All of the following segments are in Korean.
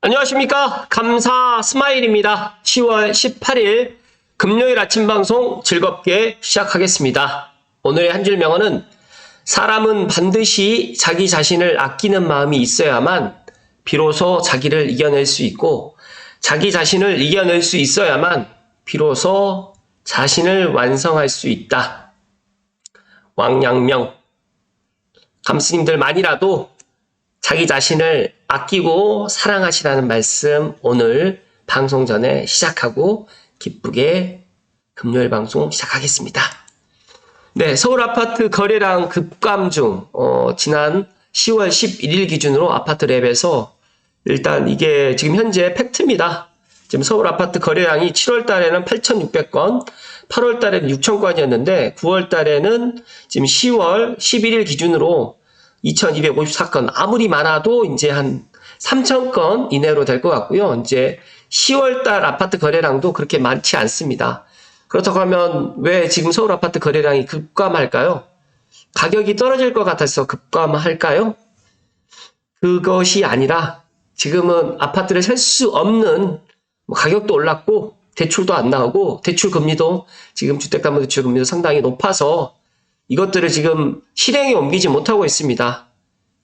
안녕하십니까. 감사 스마일입니다. 10월 18일 금요일 아침 방송 즐겁게 시작하겠습니다. 오늘의 한 줄 명언은 사람은 반드시 자기 자신을 아끼는 마음이 있어야만 비로소 자기를 이겨낼 수 있고 자기 자신을 이겨낼 수 있어야만 비로소 자신을 완성할 수 있다. 왕양명. 감스님들만이라도 자기 자신을 아끼고 사랑하시라는 말씀 오늘 방송 전에 시작하고 기쁘게 금요일 방송 시작하겠습니다. 네, 서울 아파트 거래량 급감 중 지난 10월 11일 기준으로 아파트 랩에서 일단 이게 지금 현재 팩트입니다. 지금 서울 아파트 거래량이 7월 달에는 8,600건, 8월 달에는 6,000건이었는데 9월 달에는 지금 10월 11일 기준으로 2,254건, 아무리 많아도 이제 한 3,000건 이내로 될 것 같고요. 이제 10월달 아파트 거래량도 그렇게 많지 않습니다. 그렇다고 하면 왜 지금 서울 아파트 거래량이 급감할까요? 가격이 떨어질 것 같아서 급감할까요? 그것이 아니라 지금은 아파트를 살 수 없는 가격도 올랐고 대출도 안 나오고 대출 금리도 지금 주택담보대출 금리도 상당히 높아서 이것들을 지금 실행에 옮기지 못하고 있습니다.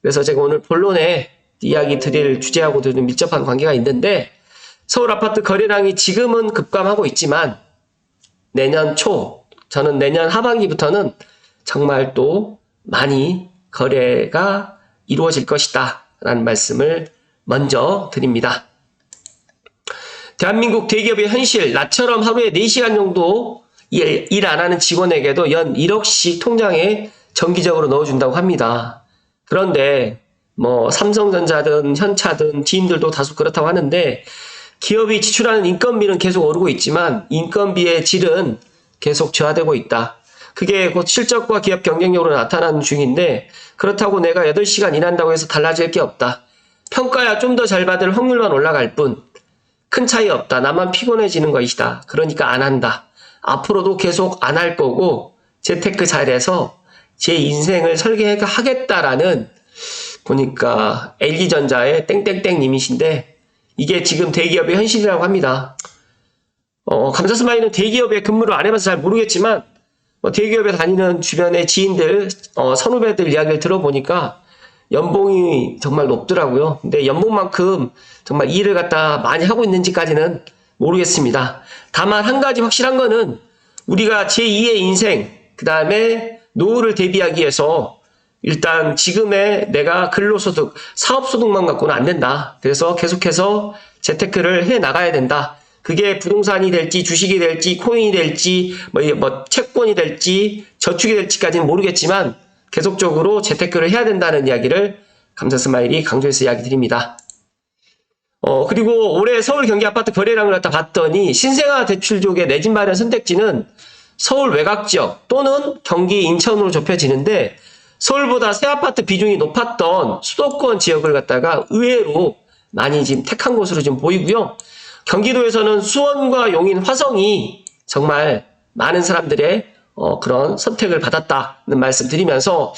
그래서 제가 오늘 본론에 이야기 드릴 주제하고도 좀 밀접한 관계가 있는데 서울 아파트 거래량이 지금은 급감하고 있지만 내년 초, 저는 내년 하반기부터는 정말 또 많이 거래가 이루어질 것이다 라는 말씀을 먼저 드립니다. 대한민국 대기업의 현실, 나처럼 하루에 4시간 정도 일 안 하는 직원에게도 연 1억씩 통장에 정기적으로 넣어준다고 합니다. 그런데 뭐 삼성전자든 현차든 지인들도 다소 그렇다고 하는데 기업이 지출하는 인건비는 계속 오르고 있지만 인건비의 질은 계속 저하되고 있다. 그게 곧 실적과 기업 경쟁력으로 나타나는 중인데 그렇다고 내가 8시간 일한다고 해서 달라질 게 없다. 평가야 좀 더 잘 받을 확률만 올라갈 뿐 큰 차이 없다. 나만 피곤해지는 것이다. 그러니까 안 한다. 앞으로도 계속 안 할 거고 재테크 잘해서 제 인생을 설계하겠다라는 보니까 LG전자의 땡땡땡님이신데 이게 지금 대기업의 현실이라고 합니다. 감사스마일은 대기업에 근무를 안 해봐서 잘 모르겠지만 대기업에 다니는 주변의 지인들, 선후배들 이야기를 들어보니까 연봉이 정말 높더라고요. 근데 연봉만큼 정말 일을 갖다 많이 하고 있는지까지는 모르겠습니다. 다만 한 가지 확실한 거는 우리가 제2의 인생, 그 다음에 노후를 대비하기 위해서 일단 지금의 내가 근로소득, 사업소득만 갖고는 안 된다. 그래서 계속해서 재테크를 해 나가야 된다. 그게 부동산이 될지 주식이 될지 코인이 될지 뭐 채권이 될지 저축이 될지까지는 모르겠지만 계속적으로 재테크를 해야 된다는 이야기를 감사스마일이 강조해서 이야기 드립니다. 그리고 올해 서울 경기 아파트 거래량을 갖다 봤더니 신생아 대출족의 내 집 마련 선택지는 서울 외곽 지역 또는 경기 인천으로 좁혀지는데 서울보다 새 아파트 비중이 높았던 수도권 지역을 갖다가 의외로 많이 지금 택한 곳으로 좀 보이고요. 경기도에서는 수원과 용인, 화성이 정말 많은 사람들의 그런 선택을 받았다는 말씀 드리면서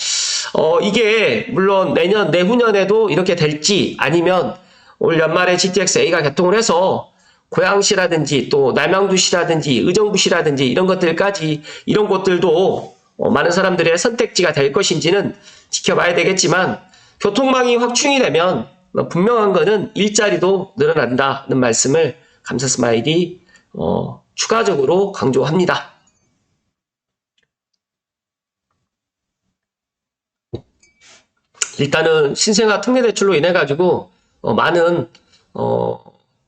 이게 물론 내년, 내후년에도 이렇게 될지 아니면 올 연말에 GTX-A가 개통을 해서 고양시라든지 또 남양주시라든지 의정부시라든지 이런 것들까지 이런 곳들도 많은 사람들의 선택지가 될 것인지는 지켜봐야 되겠지만 교통망이 확충이 되면 분명한 거는 일자리도 늘어난다는 말씀을 감사스마일이 추가적으로 강조합니다. 일단은 신생아 특례대출로 인해 가지고 많은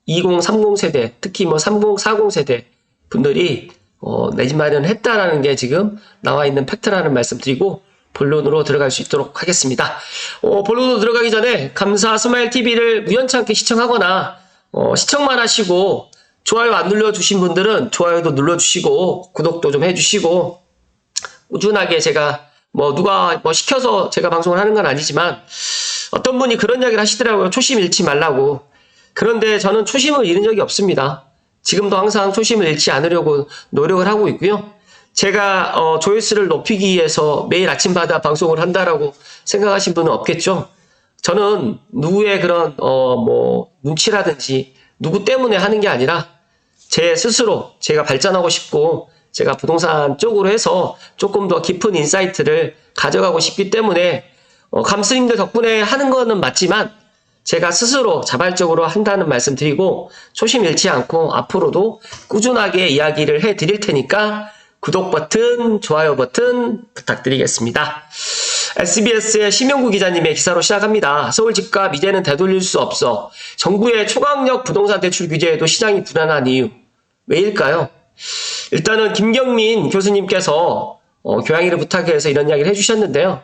20, 30 세대, 특히 뭐 30, 40 세대 분들이 내 집 마련을 했다라는 게 지금 나와 있는 팩트라는 말씀 드리고 본론으로 들어갈 수 있도록 하겠습니다. 본론으로 들어가기 전에 감사 스마일 TV를 우연찮게 시청하거나 시청만 하시고 좋아요 안 눌러주신 분들은 좋아요도 눌러주시고 구독도 좀 해주시고 꾸준하게 제가 누가 시켜서 제가 방송을 하는 건 아니지만 어떤 분이 그런 이야기를 하시더라고요. 초심 잃지 말라고. 그런데 저는 초심을 잃은 적이 없습니다. 지금도 항상 초심을 잃지 않으려고 노력을 하고 있고요. 제가 조회수를 높이기 위해서 매일 아침마다 방송을 한다라고 생각하신 분은 없겠죠. 저는 누구의 그런 눈치라든지 누구 때문에 하는 게 아니라 제 스스로 제가 발전하고 싶고 제가 부동산 쪽으로 해서 조금 더 깊은 인사이트를 가져가고 싶기 때문에 감스님들 덕분에 하는 거는 맞지만 제가 스스로 자발적으로 한다는 말씀 드리고 초심 잃지 않고 앞으로도 꾸준하게 이야기를 해드릴 테니까 구독 버튼, 좋아요 버튼 부탁드리겠습니다. SBS의 심영구 기자님의 기사로 시작합니다. 서울 집값 이제는 되돌릴 수 없어. 정부의 초강력 부동산 대출 규제에도 시장이 불안한 이유. 왜일까요? 일단은 김경민 교수님께서 교양이를 부탁해서 이런 이야기를 해주셨는데요.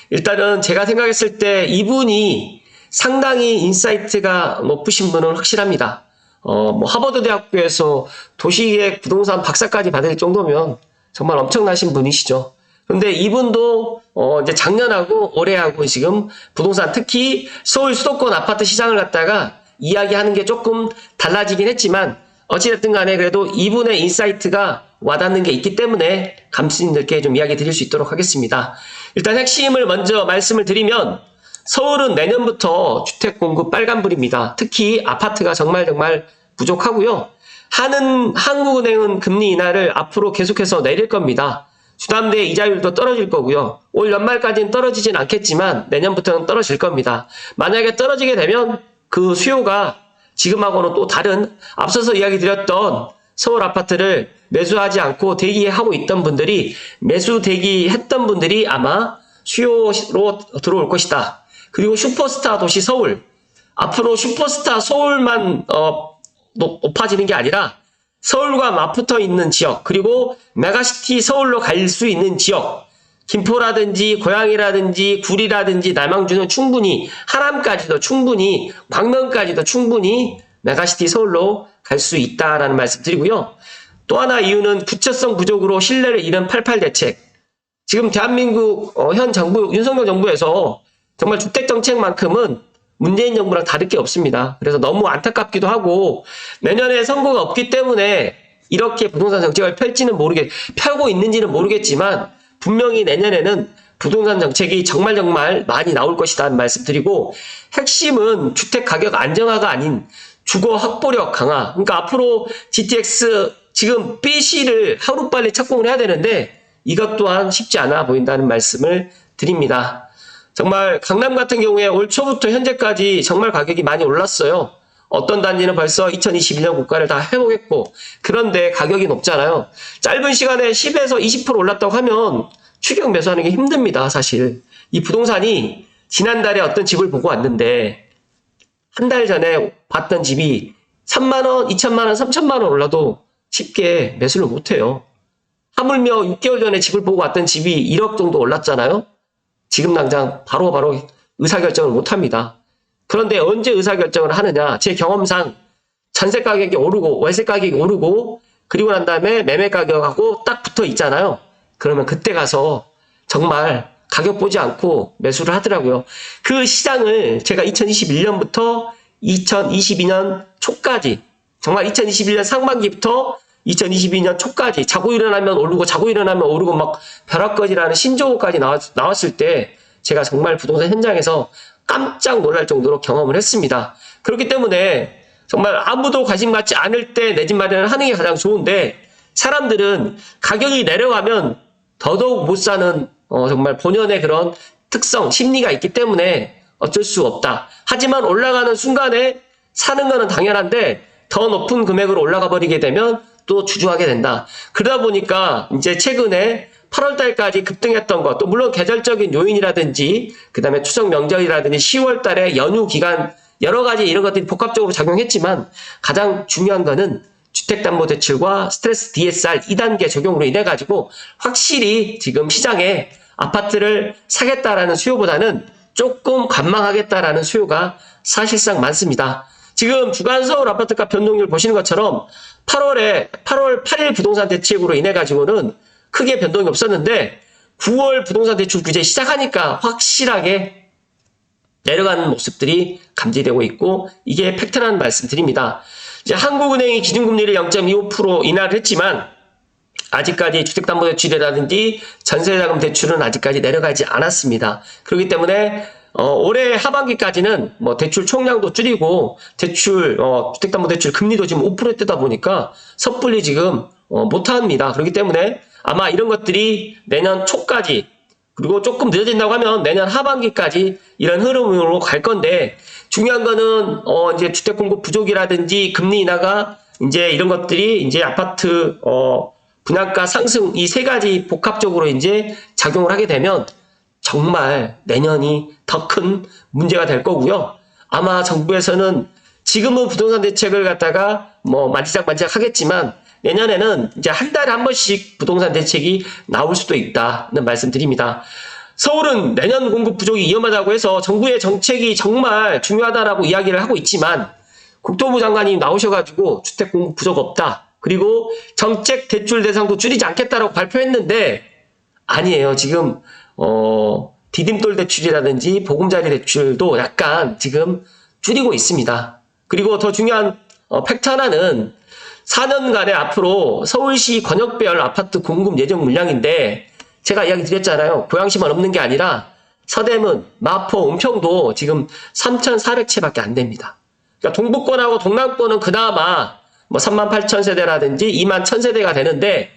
일단은 제가 생각했을 때 이분이 상당히 인사이트가 높으신 분은 확실합니다. 하버드 대학교에서 도시계획 부동산 박사까지 받을 정도면 정말 엄청나신 분이시죠. 그런데 이분도 이제 작년하고 올해하고 지금 부동산 특히 서울 수도권 아파트 시장을 갖다가 이야기하는 게 조금 달라지긴 했지만 어찌됐든 간에 그래도 이분의 인사이트가 와닿는 게 있기 때문에 감수님들께 좀 이야기 드릴 수 있도록 하겠습니다. 일단 핵심을 먼저 말씀을 드리면 서울은 내년부터 주택 공급 빨간불입니다. 특히 아파트가 정말 부족하고요. 한국은행은 금리 인하를 앞으로 계속해서 내릴 겁니다. 주담대 이자율도 떨어질 거고요. 올 연말까지는 떨어지진 않겠지만 내년부터는 떨어질 겁니다. 만약에 떨어지게 되면 그 수요가 지금하고는 또 다른 앞서서 이야기 드렸던 서울 아파트를 매수하지 않고 대기하고 있던 분들이 매수 대기했던 분들이 아마 수요로 들어올 것이다. 그리고 슈퍼스타 도시 서울, 앞으로 슈퍼스타 서울만 높아지는 게 아니라 서울과 맞붙어 있는 지역, 그리고 메가시티 서울로 갈 수 있는 지역, 김포라든지 고양이라든지 구리라든지 남양주는 충분히, 하남까지도 충분히, 광명까지도 충분히 메가시티 서울로 갈 수 있다라는 말씀 드리고요. 또 하나 이유는 구체성 부족으로 신뢰를 잃은 88 대책. 지금 대한민국 현 정부, 윤석열 정부에서 정말 주택정책만큼은 문재인 정부랑 다를 게 없습니다. 그래서 너무 안타깝기도 하고 내년에 선거가 없기 때문에 이렇게 부동산 정책을 펴고 있는지는 모르겠지만 분명히 내년에는 부동산 정책이 정말 많이 나올 것이라는 말씀 드리고 핵심은 주택 가격 안정화가 아닌 주거 확보력 강화. 그러니까 앞으로 GTX 지금 BC를 하루빨리 착공을 해야 되는데 이것 또한 쉽지 않아 보인다는 말씀을 드립니다. 정말 강남 같은 경우에 올 초부터 현재까지 정말 가격이 많이 올랐어요. 어떤 단지는 벌써 2021년 고가를 다 회복했고 그런데 가격이 높잖아요. 짧은 시간에 10에서 20% 올랐다고 하면 추격 매수하는 게 힘듭니다. 사실 이 부동산이 지난달에 어떤 집을 보고 왔는데 한 달 전에 봤던 집이 3만원, 2천만원, 3천만원 올라도 쉽게 매수를 못해요. 하물며 6개월 전에 집을 보고 왔던 집이 1억 정도 올랐잖아요. 지금 당장 바로 의사결정을 못합니다. 그런데 언제 의사결정을 하느냐. 제 경험상 전세 가격이 오르고 월세 가격이 오르고 그리고 난 다음에 매매 가격하고 딱 붙어 있잖아요. 그러면 그때 가서 정말 가격 보지 않고 매수를 하더라고요. 그 시장을 제가 2021년부터 2022년 초까지 정말 2021년 상반기부터 2022년 초까지 자고 일어나면 오르고 막 벼락거지라는 신조어까지 나왔을 때 제가 정말 부동산 현장에서 깜짝 놀랄 정도로 경험을 했습니다. 그렇기 때문에 정말 아무도 관심 갖지 않을 때 내 집 마련을 하는 게 가장 좋은데 사람들은 가격이 내려가면 더더욱 못 사는 정말 본연의 그런 특성, 심리가 있기 때문에 어쩔 수 없다. 하지만 올라가는 순간에 사는 거는 당연한데 더 높은 금액으로 올라가 버리게 되면 또 주저하게 된다. 그러다 보니까 이제 최근에 8월 달까지 급등했던 것, 또 물론 계절적인 요인이라든지 그다음에 추석 명절이라든지 10월 달에 연휴 기간 여러 가지 이런 것들이 복합적으로 작용했지만 가장 중요한 거는 주택담보대출과 스트레스 DSR 2단계 적용으로 인해 가지고 확실히 지금 시장에 아파트를 사겠다라는 수요보다는 조금 관망하겠다라는 수요가 사실상 많습니다. 지금 주간 서울 아파트값 변동률 보시는 것처럼 8월 8일 부동산 대책으로 인해 가지고는 크게 변동이 없었는데 9월 부동산 대출 규제 시작하니까 확실하게 내려가는 모습들이 감지되고 있고 이게 팩트라는 말씀 드립니다. 이제 한국은행이 기준금리를 0.25% 인하를 했지만 아직까지 주택담보대출이라든지 전세자금 대출은 아직까지 내려가지 않았습니다. 그렇기 때문에 올해 하반기까지는 뭐 대출 총량도 줄이고 주택담보대출 금리도 지금 5%대다 보니까 섣불리 지금 못합니다. 그렇기 때문에 아마 이런 것들이 내년 초까지 그리고 조금 늦어진다고 하면 내년 하반기까지 이런 흐름으로 갈 건데 중요한 거는 이제 주택 공급 부족이라든지 금리 인하가 이제 이런 것들이 이제 아파트 분양가 상승 이 세 가지 복합적으로 이제 작용을 하게 되면 정말 내년이 더 큰 문제가 될 거고요. 아마 정부에서는 지금은 부동산 대책을 갖다가 뭐 만지작 하겠지만 내년에는 이제 한 달에 한 번씩 부동산 대책이 나올 수도 있다는 말씀드립니다. 서울은 내년 공급 부족이 위험하다고 해서 정부의 정책이 정말 중요하다라고 이야기를 하고 있지만 국토부 장관이 나오셔가지고 주택 공급 부족 없다. 그리고 정책 대출 대상도 줄이지 않겠다라고 발표했는데 아니에요. 지금 디딤돌 대출이라든지 보금자리 대출도 약간 지금 줄이고 있습니다. 그리고 더 중요한 팩트 하나는 4년간에 앞으로 서울시 권역별 아파트 공급 예정 물량인데 제가 이야기 드렸잖아요. 고양시만 없는 게 아니라 서대문, 마포, 은평도 지금 3,400채밖에 안 됩니다. 그러니까 동북권하고 동남권은 그나마 뭐 38,000세대라든지 21,000세대가 되는데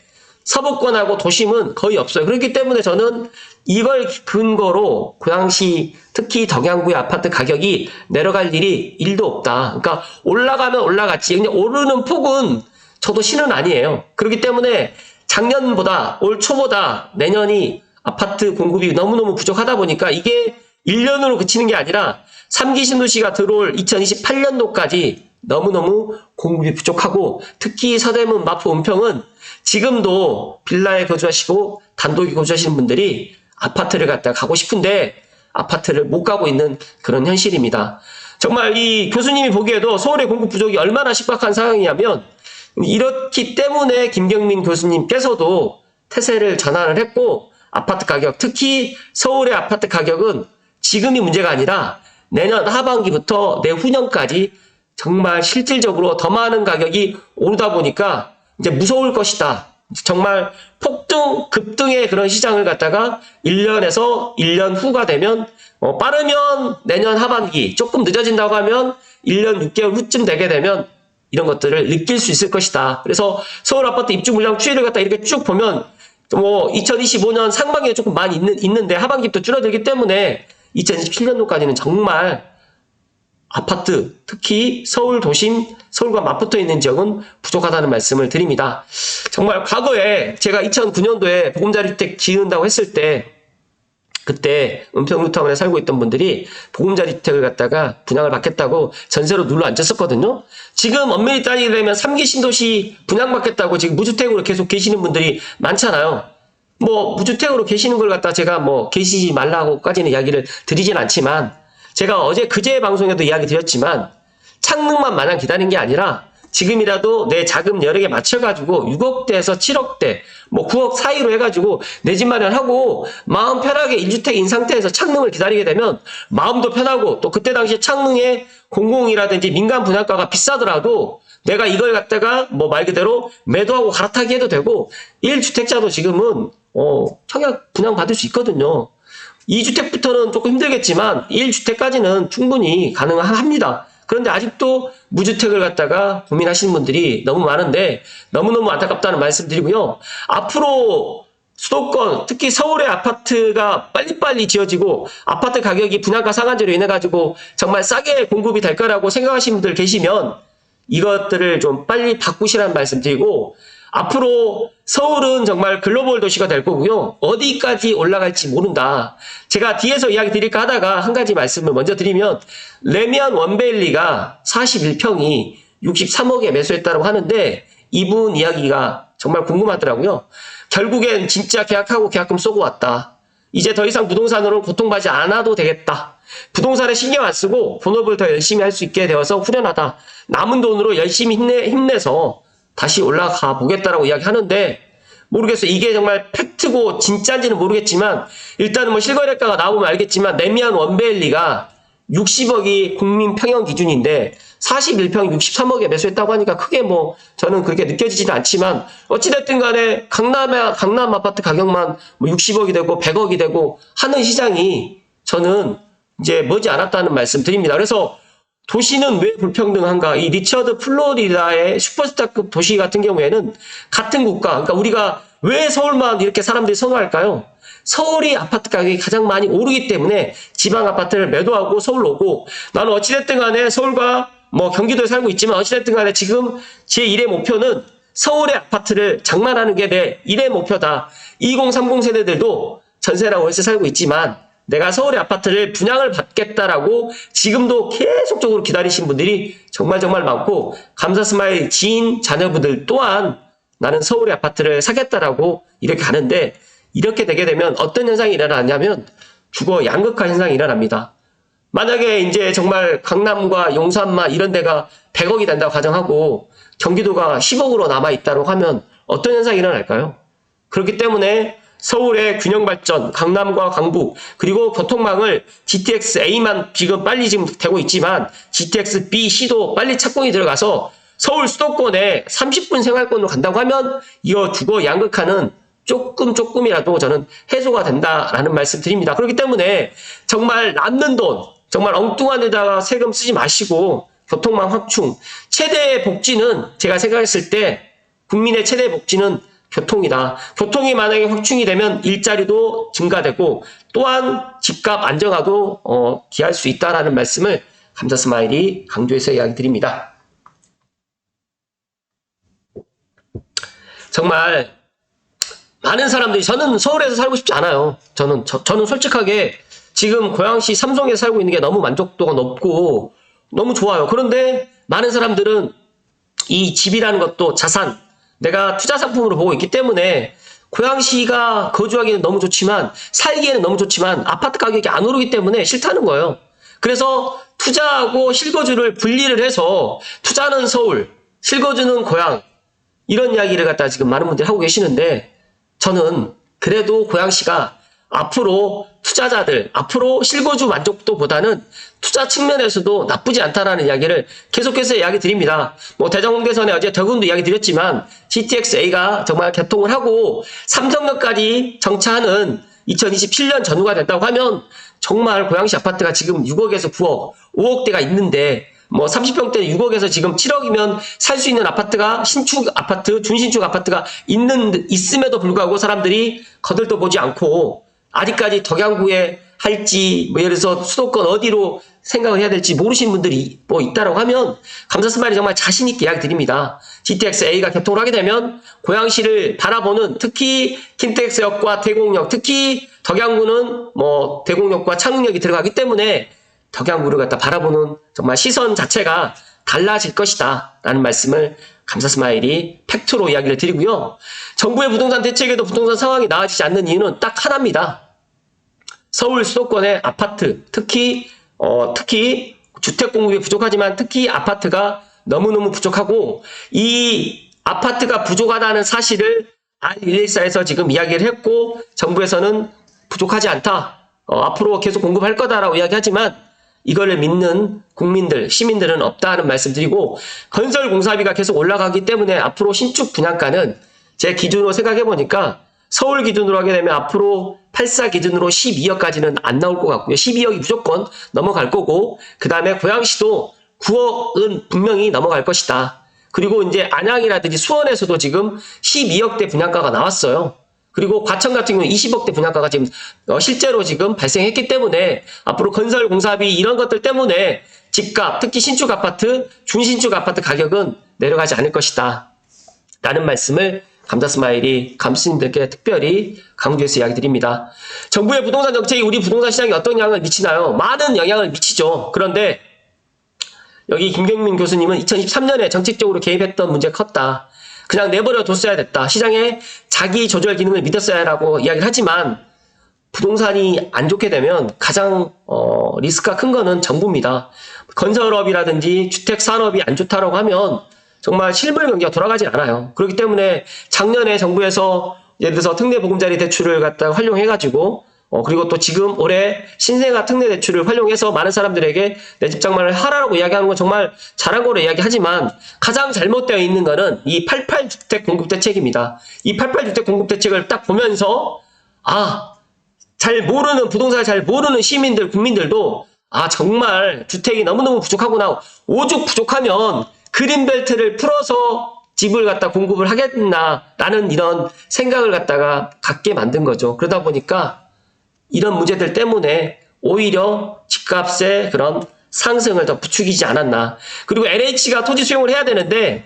서부권하고 도심은 거의 없어요. 그렇기 때문에 저는 이걸 근거로 고양시 특히 덕양구의 아파트 가격이 내려갈 일이 1도 없다. 그러니까 올라가면 올라갔지. 그냥 오르는 폭은 저도 신은 아니에요. 그렇기 때문에 작년보다 올 초보다 내년이 아파트 공급이 너무너무 부족하다 보니까 이게 1년으로 그치는 게 아니라 3기 신도시가 들어올 2028년도까지 너무너무 공급이 부족하고 특히 서대문, 마포, 은평은 지금도 빌라에 거주하시고 단독에 거주하시는 분들이 아파트를 갖다 가고 싶은데 아파트를 못 가고 있는 그런 현실입니다. 정말 이 교수님이 보기에도 서울의 공급 부족이 얼마나 심각한 상황이냐면 이렇기 때문에 김경민 교수님께서도 태세를 전환을 했고 아파트 가격, 특히 서울의 아파트 가격은 지금이 문제가 아니라 내년 하반기부터 내후년까지 정말 실질적으로 더 많은 가격이 오르다 보니까 이제 무서울 것이다. 정말 폭등, 급등의 그런 시장을 갖다가 1년에서 1년 후가 되면 빠르면 내년 하반기, 조금 늦어진다고 하면 1년 6개월 후쯤 되게 되면 이런 것들을 느낄 수 있을 것이다. 그래서 서울 아파트 입주 물량 추이를 갖다 이렇게 쭉 보면 뭐 2025년 상반기에 조금 많이 있는데 하반기부터 줄어들기 때문에 2027년도까지는 정말 아파트, 특히 서울 도심, 서울과 맞붙어 있는 지역은 부족하다는 말씀을 드립니다. 정말 과거에 제가 2009년도에 보금자리 주택 지은다고 했을 때 그때 은평 루타운에 살고 있던 분들이 보금자리 주택을 갖다가 분양을 받겠다고 전세로 눌러 앉았었거든요. 지금 엄밀히 따지게 되면 3기 신도시 분양받겠다고 지금 무주택으로 계속 계시는 분들이 많잖아요. 뭐 무주택으로 계시는 걸 갖다 제가 뭐 계시지 말라고까지는 이야기를 드리진 않지만 제가 어제 그제 방송에도 이야기 드렸지만 창능만 마냥 기다린 게 아니라 지금이라도 내 자금 여러 개 맞춰가지고 6억대에서 7억대, 뭐 9억 사이로 해가지고 내 집 마련하고 마음 편하게 1주택인 상태에서 창능을 기다리게 되면 마음도 편하고 또 그때 당시에 창능의 공공이라든지 민간 분양가가 비싸더라도 내가 이걸 갖다가 뭐 말 그대로 매도하고 갈아타기 해도 되고 1주택자도 지금은 청약 분양 받을 수 있거든요. 2주택부터는 조금 힘들겠지만 1주택까지는 충분히 가능합니다. 그런데 아직도 무주택을 갖다가 고민하시는 분들이 너무 많은데 너무너무 안타깝다는 말씀드리고요. 앞으로 수도권, 특히 서울의 아파트가 빨리빨리 지어지고 아파트 가격이 분양가 상한제로 인해 가지고 정말 싸게 공급이 될 거라고 생각하시는 분들 계시면 이것들을 좀 빨리 바꾸시라는 말씀 드리고 앞으로 서울은 정말 글로벌 도시가 될 거고요. 어디까지 올라갈지 모른다. 제가 뒤에서 이야기 드릴까 하다가 한 가지 말씀을 먼저 드리면 레미안 원베일리가 41평이 63억에 매수했다고 하는데 이분 이야기가 정말 궁금하더라고요. 결국엔 진짜 계약하고 계약금 쏘고 왔다. 이제 더 이상 부동산으로 고통받지 않아도 되겠다. 부동산에 신경 안 쓰고 본업을 더 열심히 할 수 있게 되어서 후련하다. 남은 돈으로 열심히 힘내서 다시 올라가 보겠다라고 이야기하는데 모르겠어요. 이게 정말 팩트고 진짜인지는 모르겠지만 일단은 뭐 실거래가가 나오면 알겠지만 레미안 원베일리가 60억이 국민 평형 기준인데 41평 63억에 매수했다고 하니까 크게 뭐 저는 그렇게 느껴지지는 않지만 어찌됐든 간에 강남 아파트 가격만 뭐 60억이 되고 100억이 되고 하는 시장이 저는 이제 머지 않았다는 말씀 드립니다. 그래서 도시는 왜 불평등한가? 이 리처드 플로리다의 슈퍼스타급 도시 같은 경우에는 같은 국가, 그러니까 우리가 왜 서울만 이렇게 사람들이 선호할까요? 서울이 아파트 가격이 가장 많이 오르기 때문에 지방 아파트를 매도하고 서울로 오고, 나는 어찌됐든 간에 서울과 뭐 경기도에 살고 있지만 어찌됐든 간에 지금 제 1의 목표는 서울의 아파트를 장만하는 게 내 1의 목표다. 2030 세대들도 전세랑 월세 살고 있지만 내가 서울의 아파트를 분양을 받겠다라고 지금도 계속적으로 기다리신 분들이 정말 많고, 감사스마일 지인 자녀분들 또한 나는 서울의 아파트를 사겠다라고 이렇게 가는데, 이렇게 되게 되면 어떤 현상이 일어나냐면 주거 양극화 현상이 일어납니다. 만약에 이제 정말 강남과 용산만 이런 데가 100억이 된다고 가정하고 경기도가 10억으로 남아있다고 하면 어떤 현상이 일어날까요? 그렇기 때문에 서울의 균형 발전, 강남과 강북, 그리고 교통망을 GTX A만 지금 되고 있지만 GTX B, C도 빨리 착공이 들어가서 서울 수도권에 30분 생활권으로 간다고 하면 이거 주거 양극화는 조금이라도 저는 해소가 된다라는 말씀 드립니다. 그렇기 때문에 정말 남는 돈, 정말 엉뚱한 데다가 세금 쓰지 마시고 교통망 확충, 최대의 복지는 제가 생각했을 때 국민의 최대의 복지는 교통이다. 교통이 만약에 확충이 되면 일자리도 증가되고 또한 집값 안정화도 기할 수 있다라는 말씀을 감사스마일이 강조해서 이야기 드립니다. 정말 많은 사람들이, 저는 서울에서 살고 싶지 않아요. 저는 솔직하게 지금 고양시 삼성에 살고 있는 게 너무 만족도가 높고 너무 좋아요. 그런데 많은 사람들은 이 집이라는 것도 자산, 내가 투자 상품으로 보고 있기 때문에 고양시가 거주하기는 너무 좋지만, 살기에는 너무 좋지만 아파트 가격이 안 오르기 때문에 싫다는 거예요. 그래서 투자하고 실거주를 분리를 해서 투자는 서울, 실거주는 고양, 이런 이야기를 갖다 지금 많은 분들이 하고 계시는데, 저는 그래도 고양시가 앞으로 투자자들, 앞으로 실거주 만족도보다는 투자 측면에서도 나쁘지 않다라는 이야기를 계속해서 이야기 드립니다. 뭐 대전홍대선에 어제 더금도 이야기 드렸지만 GTX-A가 정말 개통을 하고 삼성역까지 정차하는 2027년 전후가 된다고 하면 정말 고양시 아파트가 지금 6억에서 9억, 5억대가 있는데, 뭐 30평대 6억에서 지금 7억이면 살 수 있는 아파트가 신축 아파트, 준신축 아파트가 있음에도 불구하고 사람들이 거들떠 보지 않고 아직까지 덕양구에 할지, 뭐 예를 들어서 수도권 어디로 생각을 해야 될지 모르시는 분들이 뭐 있다라고 하면 감사스마일이 정말 자신있게 이야기 드립니다. GTX-A가 개통을 하게 되면 고양시를 바라보는, 특히 킨텍스역과 대곡역, 특히 덕양구는 뭐 대곡역과 창릉역이 들어가기 때문에 덕양구를 갖다 바라보는 정말 시선 자체가 달라질 것이다 라는 말씀을 감사스마일이 팩트로 이야기를 드리고요. 정부의 부동산 대책에도 부동산 상황이 나아지지 않는 이유는 딱 하나입니다. 서울 수도권의 아파트, 특히 주택 공급이 부족하지만 특히 아파트가 너무너무 부족하고, 이 아파트가 부족하다는 사실을 R114에서 지금 이야기를 했고 정부에서는 부족하지 않다, 앞으로 계속 공급할 거다라고 이야기하지만 이거를 믿는 국민들, 시민들은 없다는 말씀드리고, 건설 공사비가 계속 올라가기 때문에 앞으로 신축 분양가는 제 기준으로 생각해 보니까 서울 기준으로 하게 되면 앞으로 84 기준으로 12억까지는 안 나올 것 같고요. 12억이 무조건 넘어갈 거고, 그 다음에 고양시도 9억은 분명히 넘어갈 것이다. 그리고 이제 안양이라든지 수원에서도 지금 12억대 분양가가 나왔어요. 그리고 과천 같은 경우는 20억대 분양가가 지금 실제로 지금 발생했기 때문에 앞으로 건설 공사비 이런 것들 때문에 집값, 특히 신축 아파트, 준신축 아파트 가격은 내려가지 않을 것이다 라는 말씀을 감사스마일이 감수님들께 특별히 강조해서 이야기 드립니다. 정부의 부동산 정책이 우리 부동산 시장에 어떤 영향을 미치나요? 많은 영향을 미치죠. 그런데 여기 김경민 교수님은 2023년에 정책적으로 개입했던 문제가 컸다. 그냥 내버려 뒀어야 됐다. 시장에 자기 조절 기능을 믿었어야 라고 이야기를 하지만, 부동산이 안 좋게 되면 가장 리스크가 큰 거는 정부입니다. 건설업이라든지 주택산업이 안 좋다라고 하면 정말 실물 경기가 돌아가지 않아요. 그렇기 때문에 작년에 정부에서 예를 들어서 특례보금자리 대출을 갖다가 활용해가지고 그리고 또 지금 올해 신생아 특례 대출을 활용해서 많은 사람들에게 내 집 장만을 하라고 이야기하는 건 정말 잘한 거로 이야기하지만, 가장 잘못되어 있는 거는 이 88주택 공급 대책입니다. 이 88주택 공급 대책을 딱 보면서 잘 모르는, 부동산을 잘 모르는 시민들, 국민들도 정말 주택이 너무너무 부족하구나. 오죽 부족하면 그린벨트를 풀어서 집을 갖다 공급을 하겠나 라는 이런 생각을 갖다가 갖게 만든 거죠. 그러다 보니까 이런 문제들 때문에 오히려 집값의 그런 상승을 더 부추기지 않았나. 그리고 LH가 토지 수용을 해야 되는데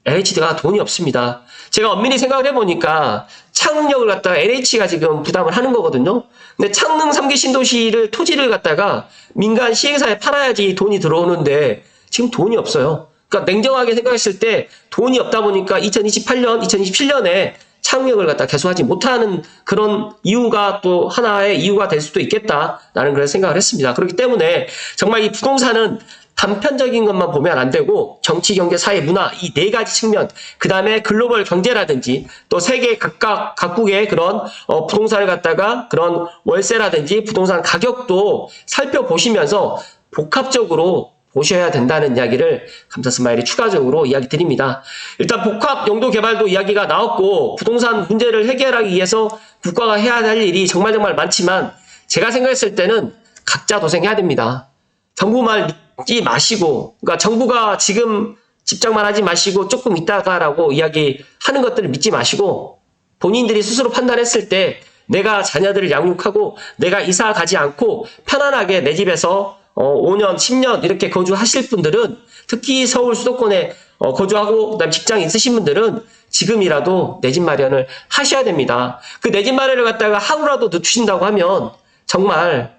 LH가 돈이 없습니다. 제가 엄밀히 생각을 해보니까 창릉역을 갖다가 LH가 지금 부담을 하는 거거든요. 근데 창릉 3기 신도시를 토지를 갖다가 민간 시행사에 팔아야지 돈이 들어오는데 지금 돈이 없어요. 그러니까 냉정하게 생각했을 때 돈이 없다 보니까 2028년, 2027년에 창릉역을 갖다 개소하지 못하는 그런 이유가 또 하나의 이유가 될 수도 있겠다라는 그런 생각을 했습니다. 그렇기 때문에 정말 이 부동산은 단편적인 것만 보면 안 되고 정치, 경제, 사회, 문화 이 네 가지 측면, 그 다음에 글로벌 경제라든지 또 세계 각국의 그런 부동산을 갖다가 그런 월세라든지 부동산 가격도 살펴보시면서 복합적으로 보셔야 된다는 이야기를 감사스마일이 추가적으로 이야기 드립니다. 일단 복합 용도 개발도 이야기가 나왔고 부동산 문제를 해결하기 위해서 국가가 해야 할 일이 정말 많지만 제가 생각했을 때는 각자 도생해야 됩니다. 정부 말 믿지 마시고, 그러니까 정부가 지금 집장만 하지 마시고 조금 있다가라고 이야기하는 것들을 믿지 마시고 본인들이 스스로 판단했을 때 내가 자녀들을 양육하고 내가 이사 가지 않고 편안하게 내 집에서 5년, 10년 이렇게 거주하실 분들은 특히 서울 수도권에 거주하고 그다음 직장 있으신 분들은 지금이라도 내 집 마련을 하셔야 됩니다. 그 내 집 마련을 갖다가 하루라도 늦추신다고 하면 정말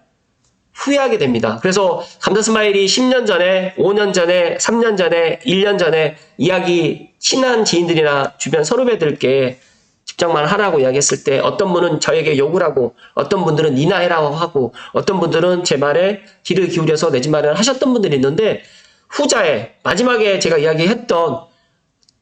후회하게 됩니다. 그래서 감사스마일이 10년 전에, 5년 전에, 3년 전에, 1년 전에 이야기 친한 지인들이나 주변 선후배들께 집장만 하라고 이야기했을 때 어떤 분은 저에게 욕을 하고 어떤 분들은 니나 해라고 하고 어떤 분들은 제 말에 귀를 기울여서 내 집 마련을 하셨던 분들이 있는데 후자에 마지막에 제가 이야기했던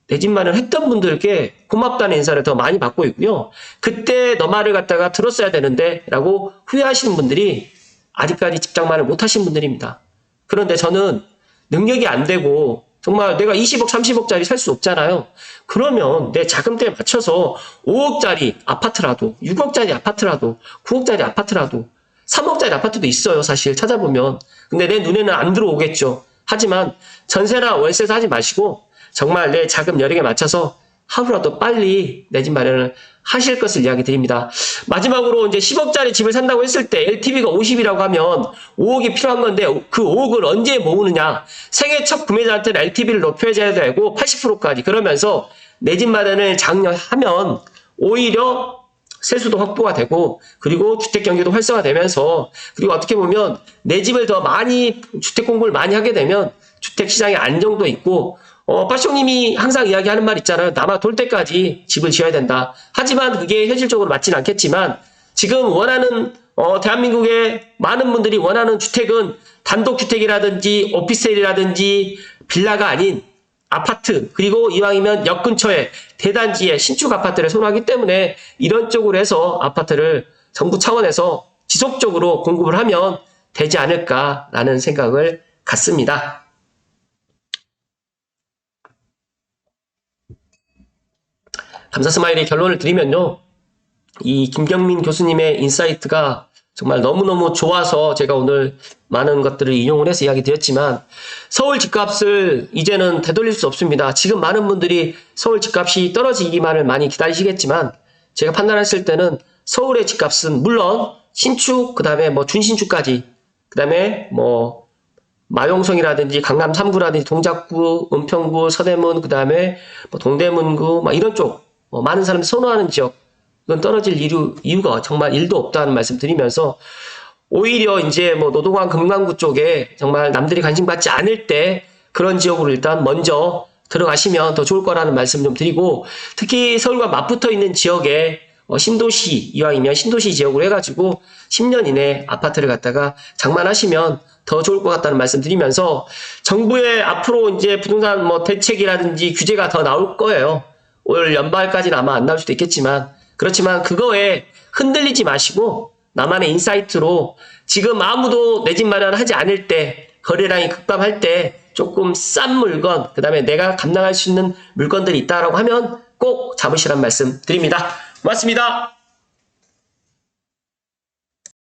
내 집 마련 했던 분들께 고맙다는 인사를 더 많이 받고 있고요. 그때 너 말을 갖다가 들었어야 되는데 라고 후회하시는 분들이 아직까지 집장만을 못하신 분들입니다. 그런데 저는 능력이 안 되고 정말 내가 20억, 30억짜리 살 수 없잖아요. 그러면 내 자금대에 맞춰서 5억짜리 아파트라도, 6억짜리 아파트라도, 9억짜리 아파트라도, 3억짜리 아파트도 있어요. 사실 찾아보면. 근데 내 눈에는 안 들어오겠죠. 하지만 전세나 월세도 하지 마시고 정말 내 자금 여력에 맞춰서 하루라도 빨리 내 집 마련을 하실 것을 이야기 드립니다. 마지막으로 이제 10억짜리 집을 산다고 했을 때 LTV가 50이라고 하면 5억이 필요한 건데 그 5억을 언제 모으느냐. 생애 첫 구매자한테는 LTV를 높여줘야 되고 80%까지 그러면서 내 집 마련을 장려하면 오히려 세수도 확보가 되고 그리고 주택 경기도 활성화되면서 그리고 어떻게 보면 내 집을 더 많이 주택 공부를 많이 하게 되면 주택 시장의 안정도 있고 빠쇼님이 항상 이야기하는 말 있잖아요. 남아 돌 때까지 집을 지어야 된다. 하지만 그게 현실적으로 맞지는 않겠지만 지금 원하는 대한민국의 많은 분들이 원하는 주택은 단독주택이라든지 오피스텔이라든지 빌라가 아닌 아파트 그리고 이왕이면 역 근처에 대단지에 신축 아파트를 선호하기 때문에 이런 쪽으로 해서 아파트를 정부 차원에서 지속적으로 공급을 하면 되지 않을까라는 생각을 갖습니다. 감사스마일의 결론을 드리면요. 이 김경민 교수님의 인사이트가 정말 너무너무 좋아서 제가 오늘 많은 것들을 인용을 해서 이야기 드렸지만 서울 집값을 이제는 되돌릴 수 없습니다. 지금 많은 분들이 서울 집값이 떨어지기만을 많이 기다리시겠지만 제가 판단했을 때는 서울의 집값은 물론 신축, 그 다음에 뭐 준신축까지, 그 다음에 뭐 마용성이라든지 강남 3구라든지 동작구, 은평구, 서대문, 그 다음에 뭐 동대문구, 막 이런 쪽 많은 사람들이 선호하는 지역 이건 떨어질 이유가 정말 1도 없다는 말씀 드리면서 오히려 이제 뭐 노동환 금강구 쪽에 정말 남들이 관심 받지 않을 때 그런 지역으로 일단 먼저 들어가시면 더 좋을 거라는 말씀 좀 드리고 특히 서울과 맞붙어 있는 지역에 신도시 이왕이면 신도시 지역으로 해가지고 10년 이내 아파트를 갖다가 장만하시면 더 좋을 것 같다는 말씀 드리면서 정부의 앞으로 이제 부동산 뭐 대책이라든지 규제가 더 나올 거예요. 올 연말까지는 아마 안 나올 수도 있겠지만 그렇지만 그거에 흔들리지 마시고 나만의 인사이트로 지금 아무도 내 집 마련하지 않을 때 거래량이 급감할 때 조금 싼 물건 그 다음에 내가 감당할 수 있는 물건들이 있다라고 하면 꼭 잡으시란 말씀 드립니다. 고맙습니다.